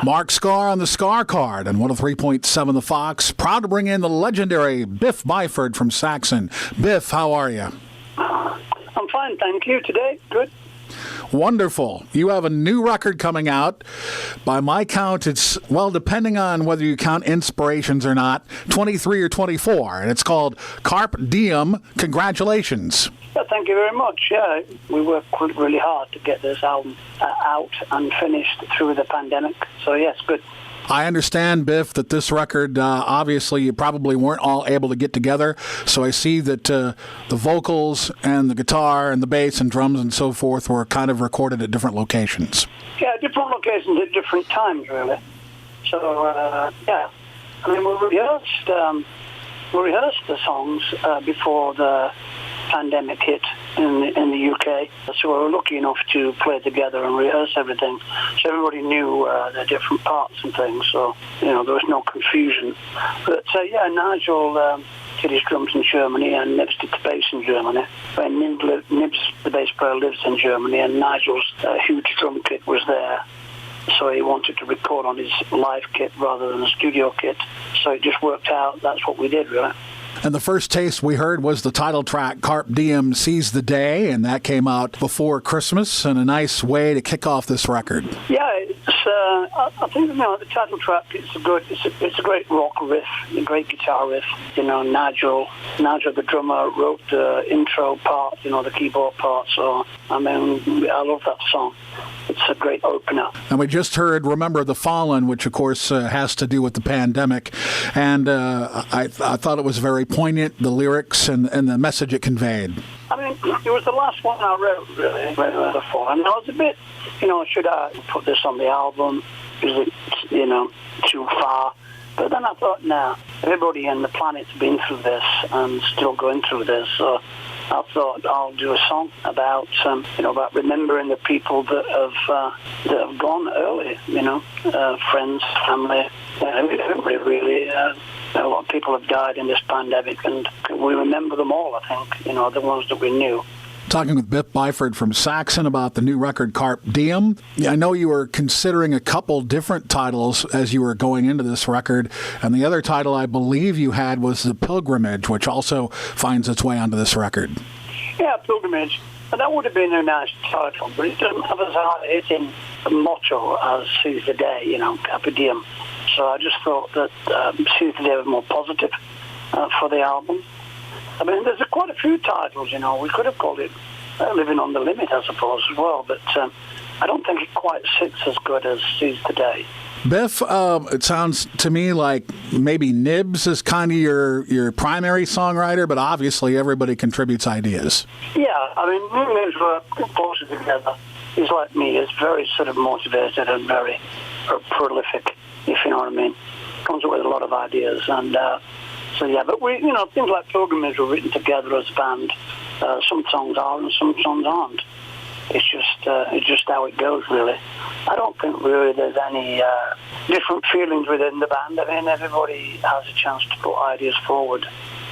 Mark Skaar on the Skaar Kaard and 103.7 The Fox. Proud to bring in the legendary Biff Byford from Saxon. Biff, how are you? I'm fine, thank you. Today, good. Wonderful. You have a new record coming out. By my count, it's, well, depending on whether you count inspirations or not, 23 or 24. And it's called Carpe Diem. Congratulations. Yeah, thank you very much. Yeah, we worked really hard to get this album out and finished through the pandemic. So, yes, good. I understand, Biff, that this record, obviously, you probably weren't all able to get together. So I see that the vocals and the guitar and the bass and drums and so forth were kind of recorded at different locations. Yeah, different locations at different times, really. So, yeah. I mean, we rehearsed the songs before the pandemic hit in the UK, so we were lucky enough to play together and rehearse everything, so everybody knew their different parts and things, so there was no confusion. But yeah, Nigel did his drums in Germany and Nibs did the bass in Germany. When Nibs, the bass player, lives in Germany, and Nigel's huge drum kit was there, so he wanted to record on his live kit rather than a studio kit, so it just worked out. That's what we did, really. And the first taste we heard was the title track, Carpe Diem Seize the Day, and that came out before Christmas, and a nice way to kick off this record. Yeah, I think the title track it's a great rock riff, a great guitar riff. Nigel the drummer wrote the intro part, the keyboard part. So I love that song. It's a great opener. And we just heard Remember the Fallen, which of course has to do with the pandemic. And I thought it was very poignant, the lyrics and the message it conveyed. I mean, it was the last one I wrote, really, Remember the Fallen. I was a bit, should I put this on the album? Is it, too far? But then I thought, nah, everybody on the planet's been through this and still going through this. So I thought I'll do a song about about remembering the people that have gone early. Friends, family, everybody really. A lot of people have died in this pandemic, and we remember them all. I think the ones that we knew. Talking with Biff Byford from Saxon about the new record Carpe Diem. I know you were considering a couple different titles as you were going into this record, and the other title I believe you had was The Pilgrimage, which also finds its way onto this record. Yeah, Pilgrimage. And that would have been a nice title, but it doesn't have as hard-hitting a motto as Seize the Day, Carpe Diem. So I just thought that Seize the Day was more positive for the album. I mean, there's quite a few titles, we could have called it Living on the Limit, I suppose, as well, but I don't think it quite sits as good as Seize the Day. Biff, it sounds to me like maybe Nibs is kind of your primary songwriter, but obviously everybody contributes ideas. Yeah, I mean, Nibs were closer together. He's like me, he's very sort of motivated and very prolific, if you know what I mean. Comes up with a lot of ideas, and so yeah, but we, things like Pilgrimage were written together as a band. Some songs are and some songs aren't. It's just how it goes, really. I don't think really there's any different feelings within the band. I mean, everybody has a chance to put ideas forward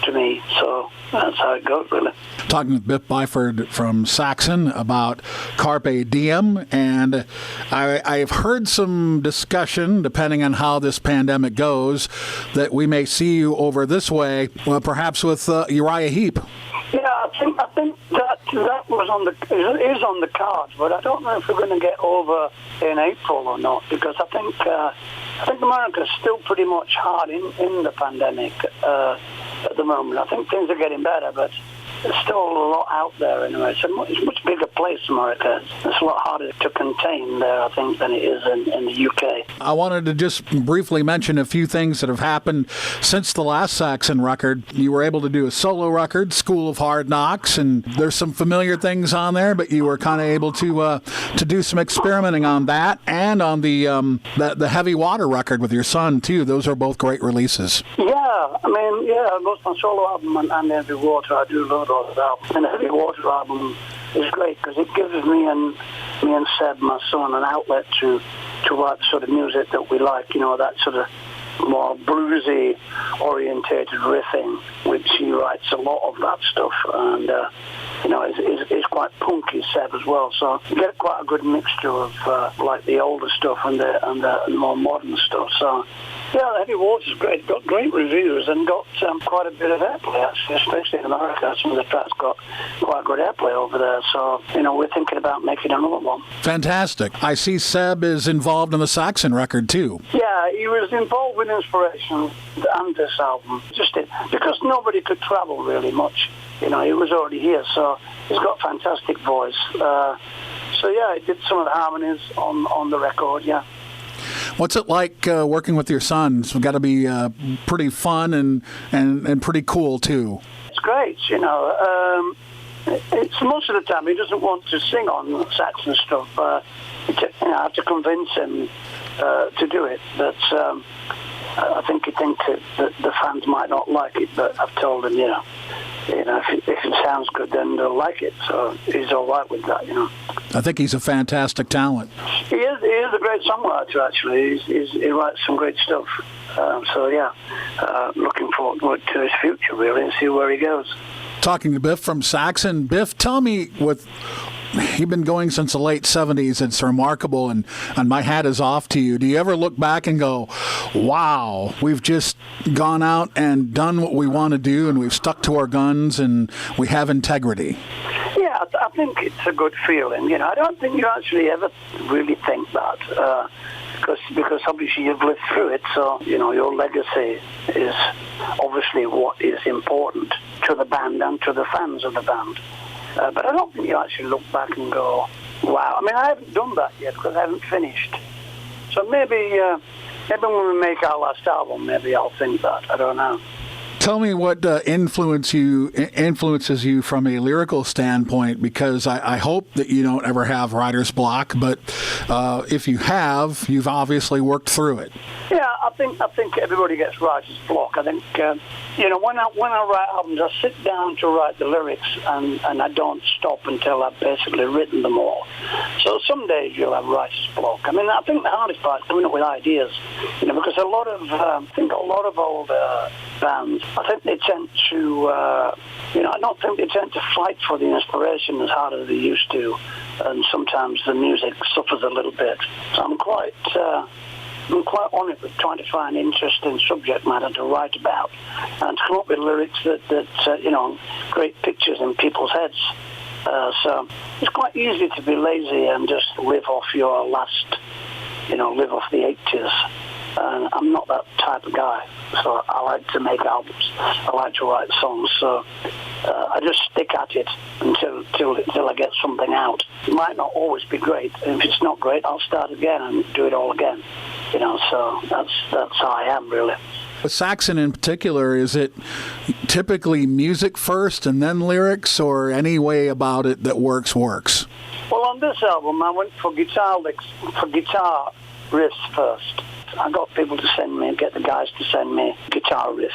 to me, so that's how it goes, really. Talking with Biff Byford from Saxon about Carpe Diem, and I've heard some discussion, depending on how this pandemic goes, that we may see you over this way, well, perhaps with Uriah Heep. Yeah, I think that was is on the cards, but I don't know if we're going to get over in April or not, because I think America's still pretty much hard in the pandemic at the moment. I think things are getting better, but there's still a lot out there anyway. It's a much bigger place, America. It's a lot harder to contain there, I think, than it is in the UK. I wanted to just briefly mention a few things that have happened since the last Saxon record. You were able to do a solo record, School of Hard Knocks, and there's some familiar things on there, but you were kind of able to do some experimenting on that and on the Heavy Water record with your son, too. Those are both great releases. Yeah, both my solo album and Heavy Water, I do love those albums. And the Heavy Water album is great because it gives me and Seb, my son, an outlet to write the sort of music that we like, that sort of more bluesy orientated riffing, which he writes a lot of that stuff, and is quite punky, Seb, as well. So you get quite a good mixture of like the older stuff and the more modern stuff. So yeah, Heavy Water's great. Got great reviews and got quite a bit of airplay, actually, especially in America. Some of the tracks got quite good airplay over there. So, we're thinking about making another one. Fantastic. I see Seb is involved in the Saxon record, too. Yeah, he was involved with Inspiration and this album. Because nobody could travel really much. He was already here, so he's got a fantastic voice. So, yeah, he did some of the harmonies on the record, yeah. What's it like working with your son? It's got to be pretty fun and pretty cool, too. It's great, It's most of the time he doesn't want to sing on Saxon stuff. I have to convince him to do it. But I think he thinks that the fans might not like it, but I've told him, if it sounds good, then they'll like it. So he's all right with that, I think he's a fantastic talent. He is a great songwriter, actually. He writes some great stuff. Looking forward to his future, really, and see where he goes. Talking to Biff from Saxon. Biff, tell me, you've been going since the late 70s. It's remarkable, and my hat is off to you. Do you ever look back and go, wow, we've just gone out and done what we want to do, and we've stuck to our guns, and we have integrity? Yeah, I think it's a good feeling. I don't think you actually ever really think that. Because obviously you've lived through it, so your legacy is obviously what is important to the band and to the fans of the band. But I don't think you actually look back and go, wow. I mean, I haven't done that yet because I haven't finished. So maybe when we make our last album, maybe I'll think that. I don't know. Tell me what influences you from a lyrical standpoint, because I hope that you don't ever have writer's block, but if you have, you've obviously worked through it. Yeah, I think everybody gets writer's block. I think when I write albums, I sit down to write the lyrics, and I don't stop until I've basically written them all. So some days you'll have writer's block. I mean, I think the hardest part is coming up with ideas, because a lot of old bands, I think they tend to, I don't think they tend to fight for the inspiration as hard as they used to, and sometimes the music suffers a little bit. So I'm quite on it with trying to find interesting subject matter to write about, and to come up with lyrics that great pictures in people's heads. So it's quite easy to be lazy and just live off your last, live off the 80s. And I'm not that type of guy, so I like to make albums. I like to write songs, so I just stick at it until I get something out. It might not always be great, and if it's not great, I'll start again and do it all again. So that's how I am, really. With Saxon in particular, is it typically music first and then lyrics, or any way about it that works? Well, on this album, I went for guitar riffs first. I got people to get the guys to send me guitar riffs.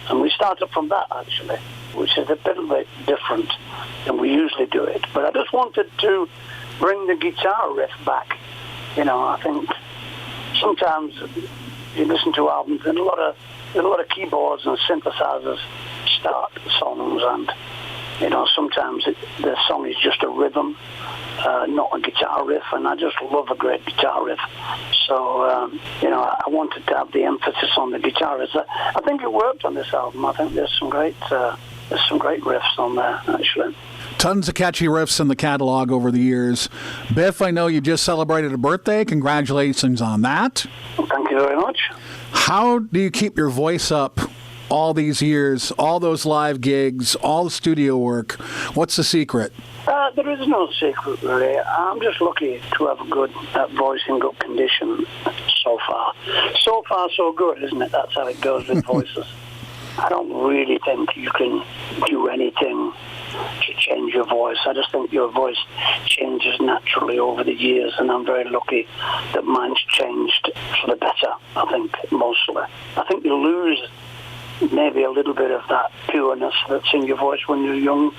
And we started from that, actually, which is a little bit different than we usually do it. But I just wanted to bring the guitar riff back. I think sometimes you listen to albums and a lot of keyboards and synthesizers start songs, and sometimes the song is just a rhythm, not a guitar riff, and I just love a great guitar riff. So I wanted to have the emphasis on the guitar riff. I think it worked on this album. I think there's some great riffs on there, actually. Tons of catchy riffs in the catalog over the years. Biff, I know you just celebrated a birthday. Congratulations on that. Well, thank you very much. How do you keep your voice up all these years, all those live gigs, all the studio work? What's the secret? There is no secret, really. I'm just lucky to have a good voice in good condition so far. So far, so good, isn't it? That's how it goes with voices. I don't really think you can do anything to change your voice. I just think your voice changes naturally over the years, and I'm very lucky that mine's changed for the better, I think, mostly. I think you lose maybe a little bit of that pureness that's in your voice when you're younger,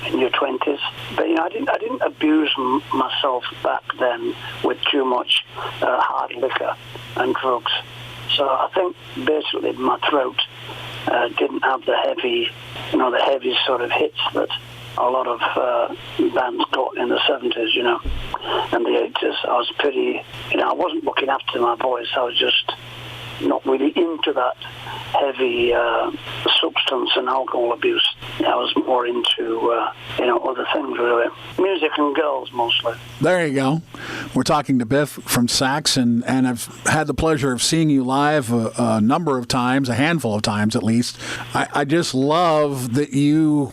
in your 20s. But I didn't abuse myself back then with too much hard liquor and drugs. So I think basically my throat didn't have the heavy sort of hits that a lot of bands got in the 70s, and the 80s. I was pretty, I wasn't looking after my voice. I was just not really into that heavy substance and alcohol abuse. I was more into, other things, really. Music and girls, mostly. There you go. We're talking to Biff from Saxon, and I've had the pleasure of seeing you live a number of times, a handful of times at least. I just love that you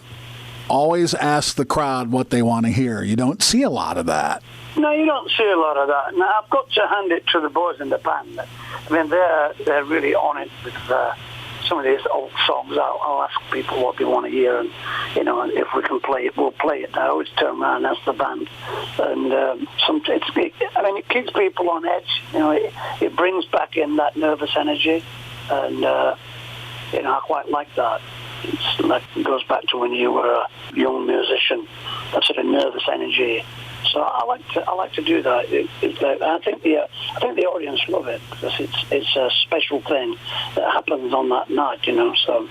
always ask the crowd what they want to hear. You don't see a lot of that. No, you don't see a lot of that. Now, I've got to hand it to the boys in the band. I mean, they're really on it with some of these old songs. I'll ask people what they want to hear, and if we can play it, we'll play it. I always turn around and ask the band, and it keeps people on edge. It brings back in that nervous energy, and I quite like that. It goes back to when you were a young musician, that sort of nervous energy. So I like to do that. I think the audience love it because it's a special thing that happens on that night, So,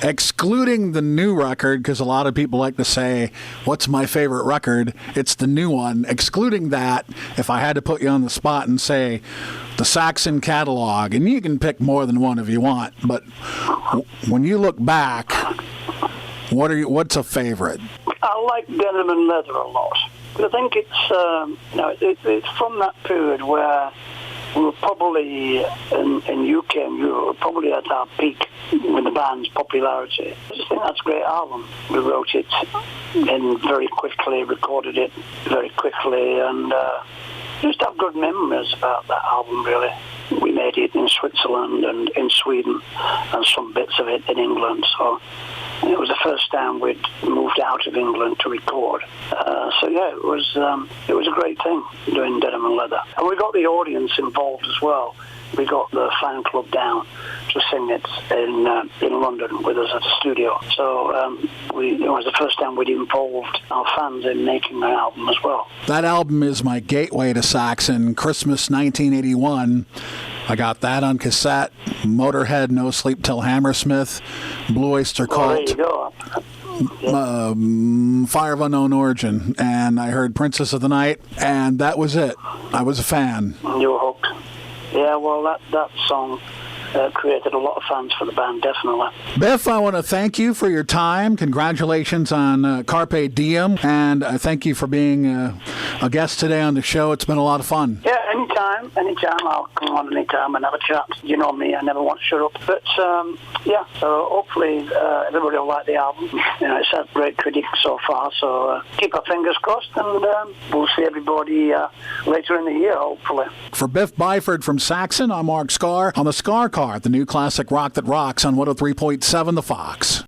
excluding the new record, because a lot of people like to say, "What's my favorite record?" It's the new one. Excluding that, if I had to put you on the spot and say the Saxon catalog, and you can pick more than one if you want, but when you look back, what's a favorite? I like Denim and Leather a lot. I think it's from that period where we were probably in UK and Europe, probably at our peak with the band's popularity. I just think that's a great album. We wrote it and very quickly, recorded it very quickly, and just have good memories about that album, really. We made it in Switzerland and in Sweden and some bits of it in England, so it was the first time we'd moved out of England to record. It was a great thing doing Denim and Leather. And we got the audience involved as well. We got the fan club down to sing it in London with us at the studio. So it was the first time we'd involved our fans in making an album as well. That album is my gateway to Saxon. Christmas 1981. I got that on cassette. Motorhead, No Sleep Till Hammersmith, Blue Oyster Cult. There you go. Fire of Unknown Origin, and I heard Princess of the Night, and that was it. I was a fan. You were hooked. Yeah, well, that song created a lot of fans for the band, definitely. Biff, I want to thank you for your time. Congratulations on Carpe Diem, and I thank you for being a guest today on the show. It's been a lot of fun. Yeah, anytime. I'll come on anytime and have a chat. You know me, I never want to shut up. But, so hopefully everybody will like the album. It's had great critics so far, so keep our fingers crossed, and we'll see everybody later in the year, hopefully. For Biff Byford from Saxon, I'm Mark Skaar on the Skaar Kaard, the new classic rock that rocks on 103.7 The Fox.